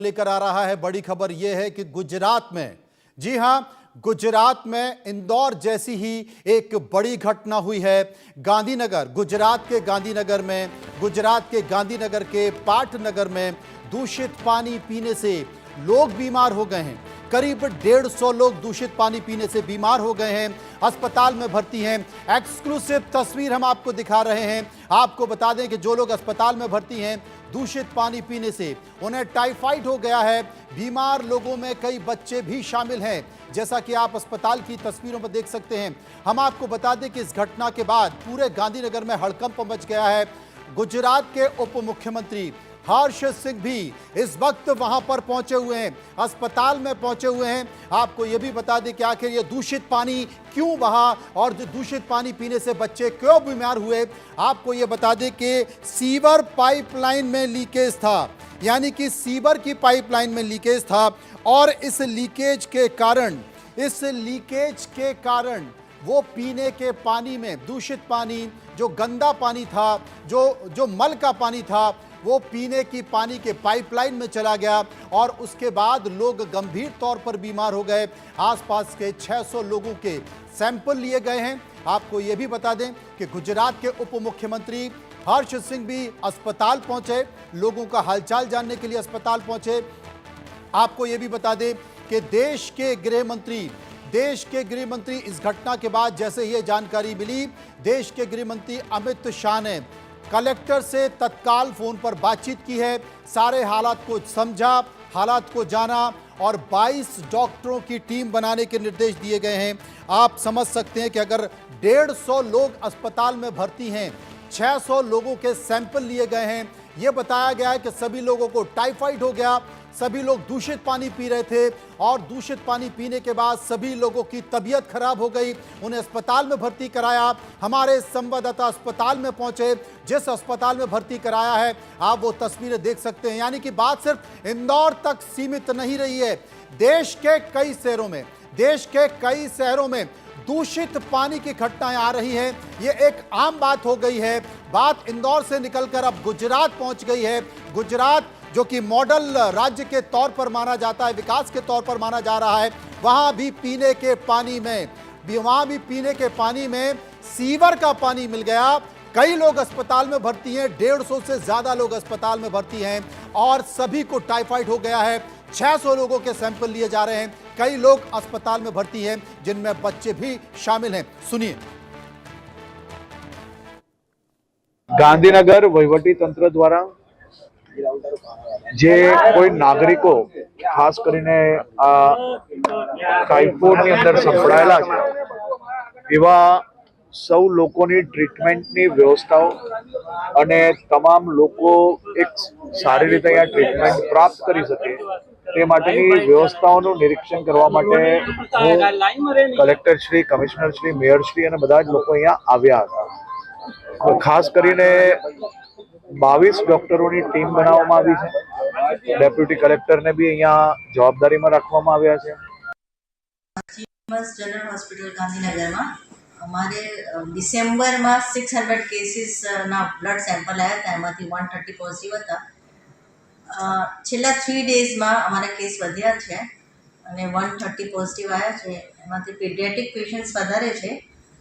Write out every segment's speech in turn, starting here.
लेकर आ रहा है। बड़ी खबर यह है कि गुजरात में, जी हां, गुजरात में इंदौर जैसी ही एक बड़ी घटना हुई है। गांधीनगर, गुजरात के गांधीनगर में, गुजरात के गांधीनगर के पाटनगर में दूषित पानी पीने से लोग बीमार हो गए हैं। करीब 150 लोग दूषित पानी पीने से बीमार हो गए हैं, अस्पताल में भर्ती हैं। एक्सक्लूसिव तस्वीर हम आपको दिखा रहे हैं। आपको बता दें कि जो लोग अस्पताल में भर्ती हैं दूषित पानी पीने से, उन्हें टाइफाइड हो गया है। बीमार लोगों में कई बच्चे भी शामिल हैं, जैसा कि आप अस्पताल की तस्वीरों में देख सकते हैं। हम आपको बता दें कि इस घटना के बाद पूरे गांधीनगर में हड़कंप मच गया है। गुजरात के उप मुख्यमंत्री हर्ष सिंह भी इस वक्त वहां पर पहुंचे हुए हैं, अस्पताल में पहुंचे हुए हैं। आपको यह भी बता दें कि आखिर ये दूषित पानी क्यों बहा और दूषित पानी पीने से बच्चे क्यों बीमार हुए। आपको यह बता दें कि सीवर पाइपलाइन में लीकेज था, यानी कि सीवर की पाइपलाइन में लीकेज था और इस लीकेज के कारण वो पीने के पानी में दूषित पानी, जो गंदा पानी था, जो मल का पानी था, वो पीने की पानी के पाइपलाइन में चला गया और उसके बाद लोग गंभीर तौर पर बीमार हो गए। आसपास के 600 लोगों के सैंपल लिए गए हैं। आपको यह भी बता दें कि गुजरात के उप मुख्यमंत्री हर्ष सिंह भी अस्पताल पहुंचे, लोगों का हालचाल जानने के लिए अस्पताल पहुंचे। आपको यह भी बता दें कि देश के गृह मंत्री इस घटना के बाद जैसे ही जानकारी मिली, देश के गृह मंत्री अमित शाह ने कलेक्टर से तत्काल फोन पर बातचीत की है। सारे हालात को समझा, हालात को जाना और 22 डॉक्टरों की टीम बनाने के निर्देश दिए गए हैं। आप समझ सकते हैं कि अगर 150 लोग अस्पताल में भर्ती हैं, 600 लोगों के सैंपल लिए गए हैं, यह बताया गया है कि सभी लोगों को टाइफाइड हो गया, सभी लोग दूषित पानी पी रहे थे और दूषित पानी पीने के बाद सभी लोगों की तबीयत खराब हो गई, उन्हें अस्पताल में भर्ती कराया। हमारे संवाददाता अस्पताल में पहुंचे, जिस अस्पताल में भर्ती कराया है आप वो तस्वीरें देख सकते हैं। यानी कि बात सिर्फ इंदौर तक सीमित नहीं रही है, देश के कई शहरों में दूषित पानी की घटनाएं आ रही हैं। ये एक आम बात हो गई है। बात इंदौर से निकलकर अब गुजरात पहुंच गई है। गुजरात जो कि मॉडल राज्य के तौर पर माना जाता है, विकास के तौर पर माना जा रहा है, वहां भी पीने के पानी में सीवर का पानी मिल गया। कई लोग अस्पताल में भर्ती हैं, 150 से ज्यादा लोग अस्पताल में भर्ती हैं और सभी को टाइफाइड हो गया है। 600 लोगों के सैंपल लिए जा रहे हैं। कई लोग अस्पताल में भर्ती हैं, जिनमें बच्चे भी शामिल हैं। सुनिए। गांधीनगर वहीवटी तंत्र द्वारा જે કોઈ નાગરિકો ખાસ કરીને આ ટાઇફોઇડની અંદર સંકળાયેલા છે એવા સૌ લોકોની ટ્રીટમેન્ટની વ્યવસ્થાઓ અને તમામ લોકો એક સારી રીતે અહીંયા ટ્રીટમેન્ટ પ્રાપ્ત કરી શકે તે માટેની વ્યવસ્થાઓનું નિરીક્ષણ કરવા માટે હું કલેક્ટરશ્રી, કમિશનરશ્રી, મેયરશ્રી અને બધા જ લોકો અહીંયા આવ્યા હતા। ખાસ કરીને 22 ડોક્ટરોની ટીમ બનાવવામાં આવી છે। ડેપ્યુટી કલેક્ટરને બી અહીંયા જવાબદારીમાં રાખવામાં આવ્યા છે। जनरल हॉस्पिटल गांधीनगर में अमारे डिसेम्बर में 600 केसीस ना ब्लड सैंपल आया था, एमांथी 130 पॉजिटिव था। छेल्ला 3 डेज में अमारा केस वध्या छे अने 130 पॉजिटिव आया छे। एमांथी पीडियाट्रिक पेशंट्स वधारे छे।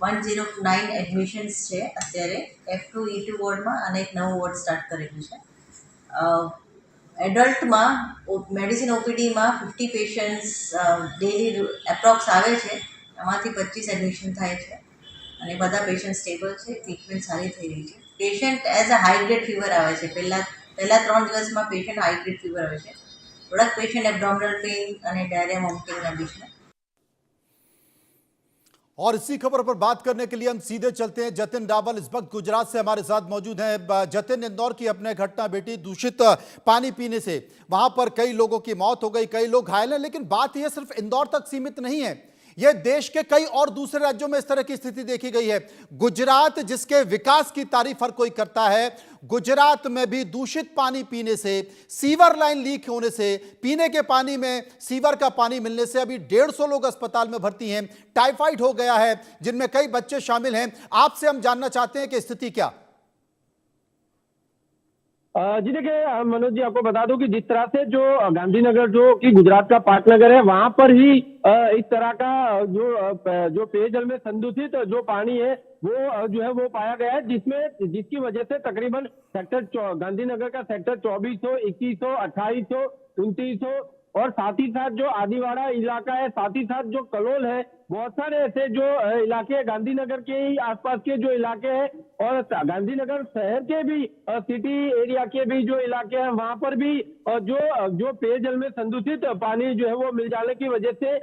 109 एडमिशन्स छे अत्यारे F2 E2 वोर्ड में अने एक नवो वोर्ड स्टार्ट करेलुं छे। एडल्ट में मेडिसिन ओपीडी में 50 पेशंट्स डेली एप्रोक्स आवे छे, एमांथी 25 एडमिशन थाय छे अने बधा पेशंट स्टेबल छे, ट्रीटमेंट सारी थई रही छे। Patient has a high grade fever आवे छे। पहला 3 दिवस में पेशंट हाई ग्रेड फीवर आवे छे। थोड़ा पेशंट एब्डोमिनल पेन अने डायरिया वोमिटिंग ना बीच में। और इसी खबर पर बात करने के लिए हम सीधे चलते हैं। जतिन रावल इस वक्त गुजरात से हमारे साथ मौजूद हैं। जतिन, इंदौर की अपने घटना बेटी, दूषित पानी पीने से वहां पर कई लोगों की मौत हो गई, कई लोग घायल हैं, लेकिन बात यह सिर्फ इंदौर तक सीमित नहीं है, यह देश के कई और दूसरे राज्यों में इस तरह की स्थिति देखी गई है। गुजरात जिसके विकास की तारीफ हर कोई करता है, गुजरात में भी दूषित पानी पीने से, सीवर लाइन लीक होने से, पीने के पानी में सीवर का पानी मिलने से अभी 150 लोग अस्पताल में भर्ती हैं, टाइफाइड हो गया है, जिनमें कई बच्चे शामिल हैं। आपसे हम जानना चाहते हैं कि स्थिति क्या? जी देखिए, मनोज जी आपको बता दूं कि जिस तरह से जो गांधीनगर जो कि गुजरात का पाटनगर है, वहां पर ही इस तरह का जो पेयजल में संदूषित जो पानी है वो जो है वो पाया गया है, जिसकी वजह से तकरीबन गांधीनगर का सेक्टर 2400, 2100, 2800, 2900 और साथ ही साथ जो आदिवाड़ा इलाका है, साथ ही साथ जो कलोल है, बहुत सारे ऐसे जो इलाके गांधीनगर के ही आसपास के जो इलाके हैं और गांधीनगर शहर के भी सिटी एरिया के भी जो इलाके हैं, वहां पर भी जो पेयजल में संदूषित पानी जो है वो मिल जाने की वजह से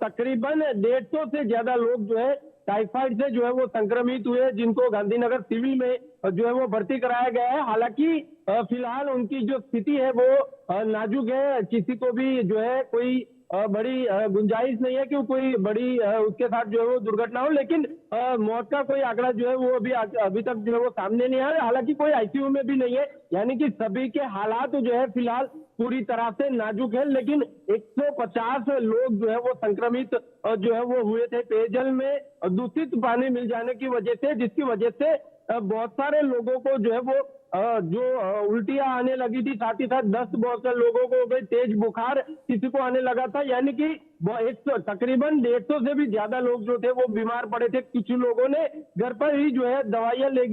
तकरीबन 150 से ज्यादा लोग जो है टाइफाइड से जो है वो संक्रमित हुए, जिनको गांधीनगर सिविल में जो है वो भर्ती कराया गया है। हालांकि फिलहाल उनकी जो स्थिति है वो नाजुक है, किसी को भी जो है कोई बड़ी गुंजाइश नहीं है कि कोई बड़ी उसके साथ जो है वो दुर्घटना हो, लेकिन मौत का कोई आंकड़ा जो है वो अभी तक जो है वो सामने नहीं आया। हालांकि कोई आईसीयू में भी नहीं है, यानी कि सभी के हालात जो है फिलहाल पूरी तरह से नाजुक है, लेकिन 150 लोग जो है वो संक्रमित जो है वो हुए थे पेयजल में दूषित पानी मिल जाने की वजह से, जिसकी वजह से बहुत सारे लोगों को जो है वो उल्टियां आने लगी थी, साथ ही साथ 10 बहुत से लोगों को हो गई तेज बुखार, किसी को आने लगा था, यानी कि तकरीबन 150 से भी ज्यादा लोग जो थे वो बीमार पड़े थे। कुछ लोगों ने घर पर ही जो है दवाइयां ले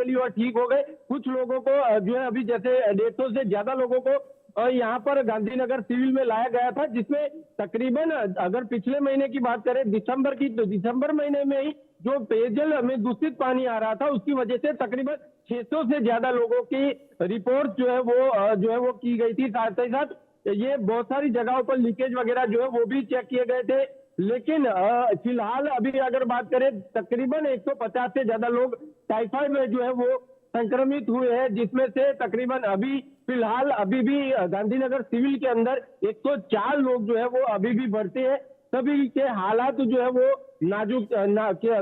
ली और ठीक हो गए, कुछ लोगों को जो है अभी जैसे 150 से ज्यादा लोगों को और यहाँ पर गांधीनगर सिविल में लाया गया था, जिसमें तकरीबन अगर पिछले महीने की बात करें दिसंबर की, तो दिसंबर महीने में ही जो पेयजल में दूषित पानी आ रहा था उसकी वजह से तकरीबन 600 से ज्यादा लोगों की रिपोर्ट जो है वो की गई थी। साथ ही साथ ये बहुत सारी जगहों पर लीकेज वगैरह जो है वो भी चेक किए गए थे, लेकिन फिलहाल अभी अगर बात करें तकरीबन 150 से ज्यादा लोग टाइफाइड में जो है वो संक्रमित हुए हैं, जिसमें से तकरीबन फिलहाल अभी भी गांधीनगर सिविल के अंदर 104 लोग जो है वो अभी भी भर्ती है। सभी के हालात जो है वो नाजुक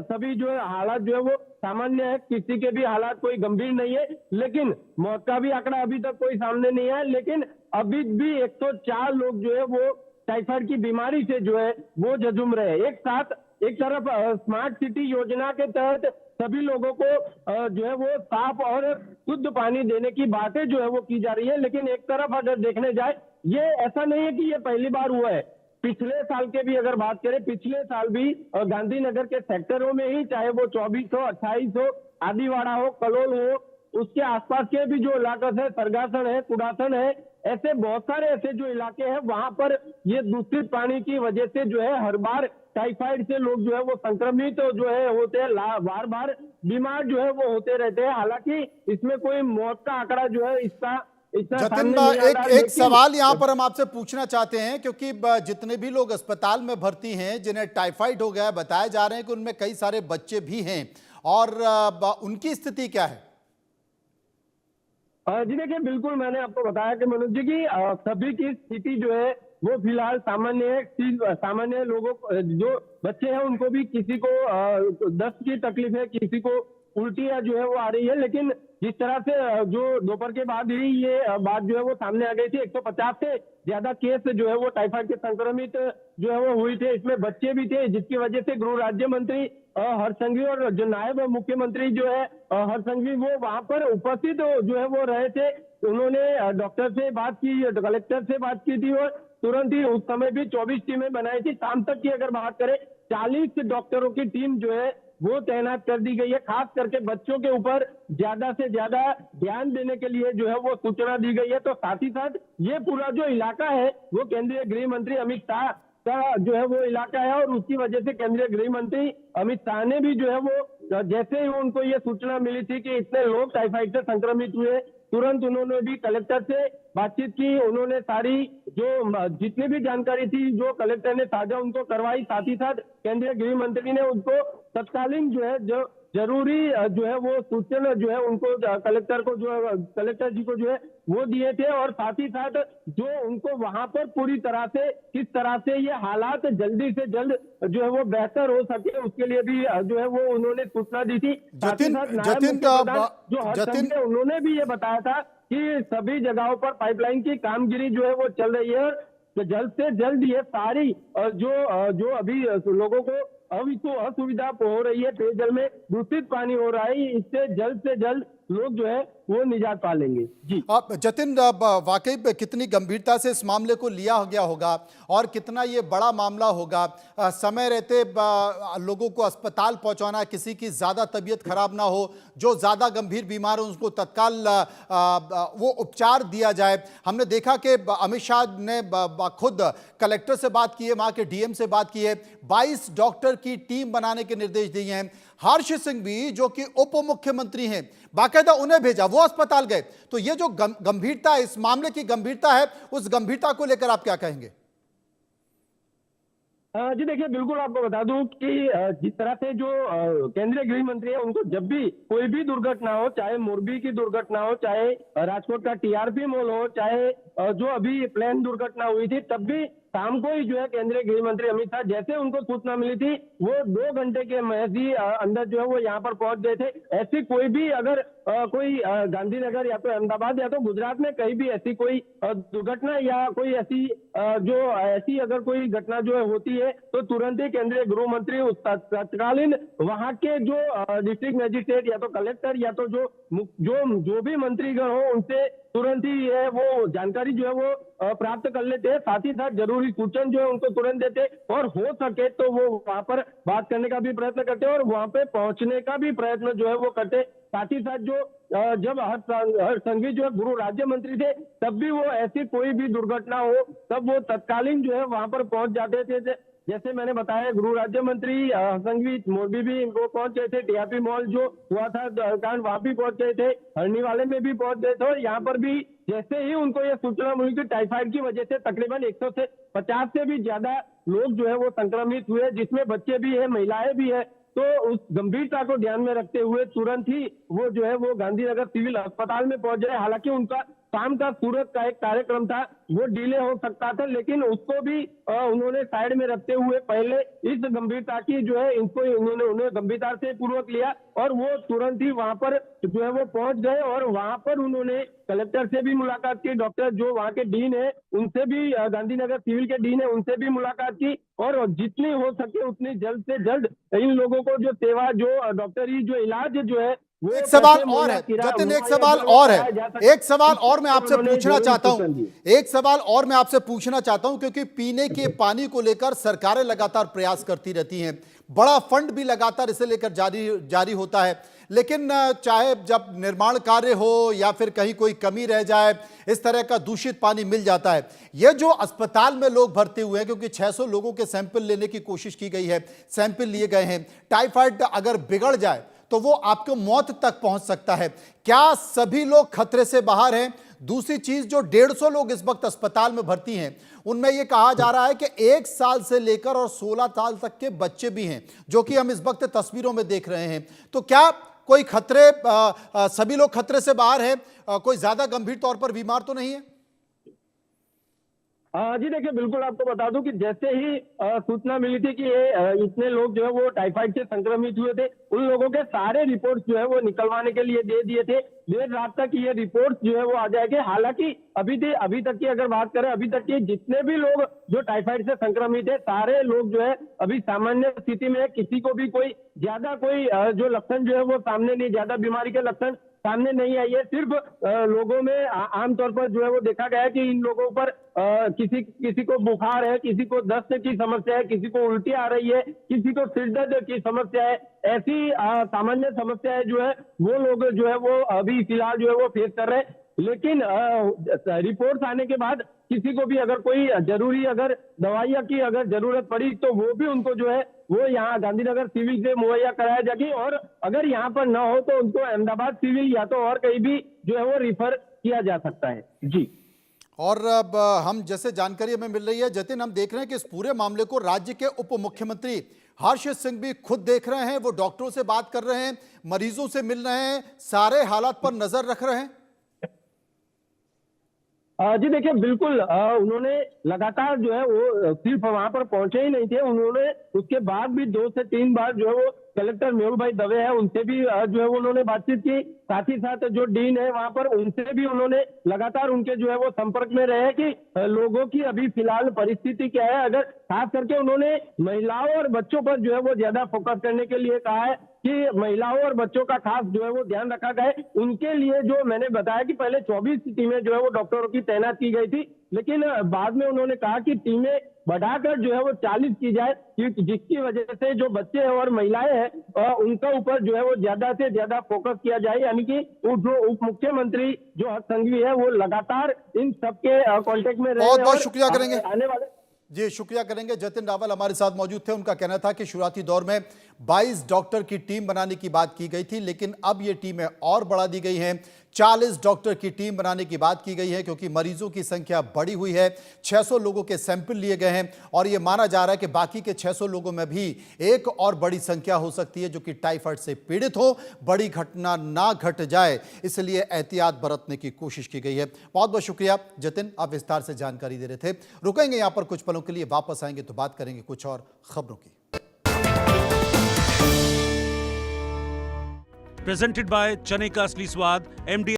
सभी जो है हालात जो है वो सामान्य है, किसी के भी हालात कोई गंभीर नहीं है, लेकिन मौत का भी आंकड़ा अभी तक कोई सामने नहीं है। लेकिन अभी भी 104 लोग जो है वो टाइफाइड की बीमारी से जो है वो जजूम रहे। एक तरफ स्मार्ट सिटी योजना के तहत सभी लोगों को जो है वो साफ और शुद्ध पानी देने की बातें जो है वो की जा रही है, लेकिन एक तरफ अगर देखने जाए ये ऐसा नहीं है कि ये पहली बार हुआ है। पिछले साल के भी अगर बात करें, पिछले साल भी गांधीनगर के सेक्टरों में ही, चाहे वो 2400, 2800, आदिवाड़ा हो, कलोल हो, उसके आसपास के भी जो इलाका है, सरगासन है, कुडासन है, ऐसे बहुत सारे ऐसे जो इलाके हैं वहां पर ये दूषित पानी की वजह से जो है हर बार टाइफाइड से लोग जो है वो संक्रमित जो है होते हैं, बार बार बीमार जो है वो होते रहते हैं। हालांकि इसमें कोई मौत का आंकड़ा जो है इसका इतना जतिन, सामने नहीं आ रहा, एक सवाल यहां पर हम आपसे पूछना चाहते हैं, क्योंकि जितने भी लोग अस्पताल में भर्ती हैं जिन्हें टाइफाइड हो गया है, बताए जा रहे हैं कि उनमें कई सारे बच्चे भी हैं, और उनकी स्थिति क्या है? जी देखिए, बिल्कुल मैंने आपको बताया कि मनोज जी की सभी की स्थिति जो है वो फिलहाल सामान्य है। सामान्य लोगों को, जो बच्चे हैं उनको भी किसी को दस्त की तकलीफ है, किसी को उल्टियां जो है वो आ रही है, लेकिन जिस तरह से जो दोपहर के बाद ही ये बात जो है वो सामने आ गई थी, 150 से ज्यादा केस जो है वो टाइफाइड के संक्रमित जो है वो हुई थे, इसमें बच्चे भी थे, जिसकी वजह से गृह राज्य मंत्री हर्ष संघवी और जो नायब मुख्यमंत्री जो है हर्ष संघवी वो वहां पर उपस्थित जो है वो रहे थे। उन्होंने डॉक्टर से बात की, कलेक्टर से बात की थी और तुरंत ही उस समय भी 24 टीमें बनाई थी। शाम तक की अगर बात करें 40 डॉक्टरों की टीम जो है वो तैनात कर दी गई है, खास करके बच्चों के ऊपर ज्यादा से ज्यादा ध्यान देने के लिए जो है वो सूचना दी गई है। तो साथ ही साथ ये पूरा जो इलाका है वो केंद्रीय गृह मंत्री अमित शाह का जो है वो इलाका है, और उसकी वजह से केंद्रीय गृह मंत्री अमित शाह ने भी जो है वो जैसे ही उनको ये सूचना मिली थी कि इतने लोग टाइफाइड से संक्रमित हुए, तुरंत उन्होंने भी कलेक्टर से बातचीत की, उन्होंने सारी जो जितनी भी जानकारी थी जो कलेक्टर ने साझा उनको करवाई, साथ ही साथ केंद्रीय गृह मंत्री ने उनको तत्कालीन जो है जो जरूरी जो है वो सूचना जो है उनको कलेक्टर जी को जो है वो दिए थे, और साथ ही साथ जो उनको वहां पर पूरी तरह से किस तरह से ये हालात जल्दी से जल्द जो है वो बेहतर हो सके उसके लिए भी जो है वो उन्होंने सूचना दी थी। जतिन उन्होंने भी ये बताया था कि सभी जगहों पर पाइपलाइन की कामगिरी जो है वो चल रही है, तो जल्द से जल्द ये सारी जो अभी लोगों को असुविधा हो रही है, पेयजल में दूषित पानी हो रहा है, इससे जल्द लोग जो है वो निजात पा लेंगे। जी जतिन, वाकई में कितनी गंभीरता से इस मामले को लिया गया होगा और कितना ये बड़ा मामला होगा। समय रहते लोगों को अस्पताल पहुंचाना, किसी की ज़्यादा तबीयत खराब ना हो, जो ज़्यादा गंभीर बीमार हो उसको तत्काल वो उपचार दिया जाए। हमने देखा कि अमित शाह ने खुद कलेक्टर से बात की है, वहाँ के डीएम से बात की है, 22 डॉक्टर की टीम बनाने के निर्देश दिए हैं। हर्ष सिंह भी जो कि उप मुख्यमंत्री हैं, बाकायदा उन्हें भेजा, वो अस्पताल गए। तो ये जो गंभीरता है, इस मामले की गंभीरता है, उस गंभीरता को लेकर आप क्या कहेंगे? जी देखिए, बिल्कुल आपको बता दूं कि जिस तरह से जो केंद्रीय गृह मंत्री है, उनको जब भी कोई भी दुर्घटना हो, चाहे मोरबी की दुर्घटना हो, चाहे राजकोट का टीआरपी मॉल हो, चाहे जो अभी प्लेन दुर्घटना हुई थी, तब भी शाम को ही जो है केंद्रीय गृह मंत्री अमित शाह जैसे उनको सूचना मिली थी, वो 2 घंटे के महज ही अंदर जो है वो यहाँ पर पहुंच गए थे। ऐसी कोई भी अगर कोई गांधीनगर या तो अहमदाबाद या तो गुजरात में कहीं भी ऐसी कोई दुर्घटना या कोई ऐसी ऐसी अगर कोई घटना जो है होती है, तो तुरंत ही केंद्रीय गृह मंत्री उस तत्कालीन वहां के जो डिस्ट्रिक्ट मजिस्ट्रेट या तो कलेक्टर या तो जो भी मंत्रीगण हो, उनसे तुरंत ही है वो जानकारी जो है वो प्राप्त कर लेते हैं। साथ ही साथ जरूरी सूचन जो है उनको तुरंत देते, और हो सके तो वो वहां पर बात करने का भी प्रयत्न करते और वहां पे पहुंचने का भी प्रयत्न जो है वो करते। साथ ही साथ जो जब हर्ष संघवी जो है गृह राज्य मंत्री थे, तब भी वो ऐसी कोई भी दुर्घटना हो तब वो तत्कालीन जो है वहां पर पहुंच जाते थे। जैसे मैंने बताया, गृह राज्य मंत्री संघवी मोरबी भी इनको पहुंच गए थे, टीआरपी मॉल जो हुआ था कारण वहां भी पहुंच गए थे, हरनी वाले में भी पहुंच गए थे। और यहाँ पर भी जैसे ही उनको ये सूचना मिली कि टाइफाइड की वजह से तकरीबन 150 से भी ज्यादा लोग जो है वो संक्रमित हुए, जिसमें बच्चे भी है, महिलाएं भी है, तो उस गंभीरता को ध्यान में रखते हुए तुरंत ही वो जो है वो गांधीनगर सिविल अस्पताल में पहुंच गए। हालांकि उनका शाम का सूरत का एक कार्यक्रम था, वो डिले हो सकता था, लेकिन उसको भी उन्होंने साइड में रखते हुए पहले इस गंभीरता की जो है इनको उन्हें गंभीरता से पूर्वक लिया और वो तुरंत ही वहां पर जो है वो पहुंच गए। और वहां पर उन्होंने कलेक्टर से भी मुलाकात की, डॉक्टर जो वहां के डीन है उनसे भी, गांधीनगर सिविल के डीन है उनसे भी मुलाकात की, और जितनी हो सके उतनी जल्द से जल्द इन लोगों को जो सेवा, जो डॉक्टरी, जो इलाज जो है वो एक सवाल और है जतिन, एक सवाल और है, एक सवाल और मैं आपसे पूछना चाहता हूं, एक सवाल और मैं आपसे पूछना चाहता हूं, क्योंकि पीने के पानी को लेकर सरकारें लगातार प्रयास करती रहती हैं, बड़ा फंड भी लगातार इसे लेकर जारी होता है, लेकिन चाहे जब निर्माण कार्य हो या फिर कहीं कोई कमी रह जाए, इस तरह का दूषित पानी मिल जाता है। ये जो अस्पताल में लोग भर्ती हुए हैं, क्योंकि 600 लोगों के सैंपल लेने की कोशिश की गई है, सैंपल लिए गए हैं, टाइफाइड अगर बिगड़ जाए तो वो आपको मौत तक पहुंच सकता है। क्या सभी लोग खतरे से बाहर हैं? दूसरी चीज, जो 150 लोग इस वक्त अस्पताल में भर्ती हैं, उनमें यह कहा जा रहा है कि 1 साल से लेकर और 16 साल तक के बच्चे भी हैं, जो कि हम इस वक्त तस्वीरों में देख रहे हैं। तो क्या कोई खतरे, सभी लोग खतरे से बाहर हैं? कोई ज्यादा गंभीर तौर पर बीमार तो नहीं है? जी देखिए, बिल्कुल आपको बता दूं कि जैसे ही सूचना मिली थी कि ये इतने लोग जो है वो टाइफाइड से संक्रमित हुए थे, उन लोगों के सारे रिपोर्ट्स जो है वो निकलवाने के लिए दे दिए थे। देर रात तक ये रिपोर्ट्स जो है वो आ जाएंगे। हालांकि अभी तक की अगर बात करें, अभी तक के जितने भी लोग जो टाइफाइड से संक्रमित है, सारे लोग जो है अभी सामान्य स्थिति में, किसी को भी कोई ज्यादा कोई जो लक्षण जो है वो सामने नहीं, ज्यादा बीमारी के लक्षण सामने नहीं आई है। सिर्फ लोगों में आमतौर पर जो है वो देखा गया है कि इन लोगों पर किसी को बुखार है, किसी को दस्त की समस्या है, किसी को उल्टी आ रही है, किसी को सिर दर्द की समस्या है। ऐसी सामान्य समस्याएं जो है वो लोग जो है वो अभी फिलहाल जो है वो फेस कर रहे हैं। लेकिन रिपोर्ट्स आने के बाद किसी को भी अगर कोई जरूरी अगर दवाइयाँ की अगर जरूरत पड़ी, तो वो भी उनको जो है वो यहाँ गांधीनगर सिविल से मुहैया कराया जाएगी, और अगर यहाँ पर ना हो तो उनको अहमदाबाद सिविल या तो और कहीं भी जो है वो रिफर किया जा सकता है। जी, और अब हम जैसे जानकारी हमें मिल रही है जतिन, हम देख रहे हैं कि इस पूरे मामले को राज्य के उप मुख्यमंत्री हर्ष सिंह भी खुद देख रहे हैं, वो डॉक्टरों से बात कर रहे हैं, मरीजों से मिल रहे हैं, सारे हालात पर नजर रख रहे हैं। जी देखिए, बिल्कुल उन्होंने लगातार जो है वो सिर्फ वहां पर पहुंचे ही नहीं थे, उन्होंने उसके बाद भी 2 से 3 बार जो है वो कलेक्टर मेहुल भाई दवे है उनसे भी जो है उन्होंने बातचीत की। साथ ही साथ जो डीन है वहां पर उनसे भी उन्होंने लगातार उनके जो है वो संपर्क में रहे कि लोगों की अभी फिलहाल परिस्थिति क्या है। अगर खास करके उन्होंने महिलाओं और बच्चों पर जो है वो ज्यादा फोकस करने के लिए कहा है कि महिलाओं और बच्चों का खास जो है वो ध्यान रखा गया है। उनके लिए जो मैंने बताया कि पहले 24 टीमें जो है वो डॉक्टरों की तैनात की गई थी, लेकिन बाद में उन्होंने कहा कि टीमें बढ़ाकर जो है वो 40 की जाए, जिसकी वजह से जो बच्चे और महिलाएं हैं उनका ऊपर जो है वो ज्यादा से ज्यादा फोकस किया जाए। यानी कि जो उप मुख्यमंत्री जो हर्ष संघवी है वो लगातार इन सबके कांटेक्ट में रहे। बहुत बहुत और शुक्रिया करेंगे आने वाले जी, शुक्रिया करेंगे। जतिन रावल हमारे साथ मौजूद थे। उनका कहना था कि शुरुआती दौर में 22 डॉक्टर की टीम बनाने की बात की गई थी, लेकिन अब ये टीमें और बढ़ा दी गई हैं। 40 डॉक्टर की टीम बनाने की बात की गई है क्योंकि मरीजों की संख्या बढ़ी हुई है। 600 लोगों के सैंपल लिए गए हैं और यह माना जा रहा है कि बाकी के 600 लोगों में भी एक और बड़ी संख्या हो सकती है जो कि टाइफाइड से पीड़ित हो। बड़ी घटना ना घट जाए इसलिए एहतियात बरतने की कोशिश की गई है। बहुत बहुत शुक्रिया जतिन, आप विस्तार से जानकारी दे रहे थे। रुकेंगे यहां पर कुछ पलों के लिए, वापस आएंगे तो बात करेंगे कुछ और खबरों की। प्रेजेंटेड बाय चने का असली स्वाद MD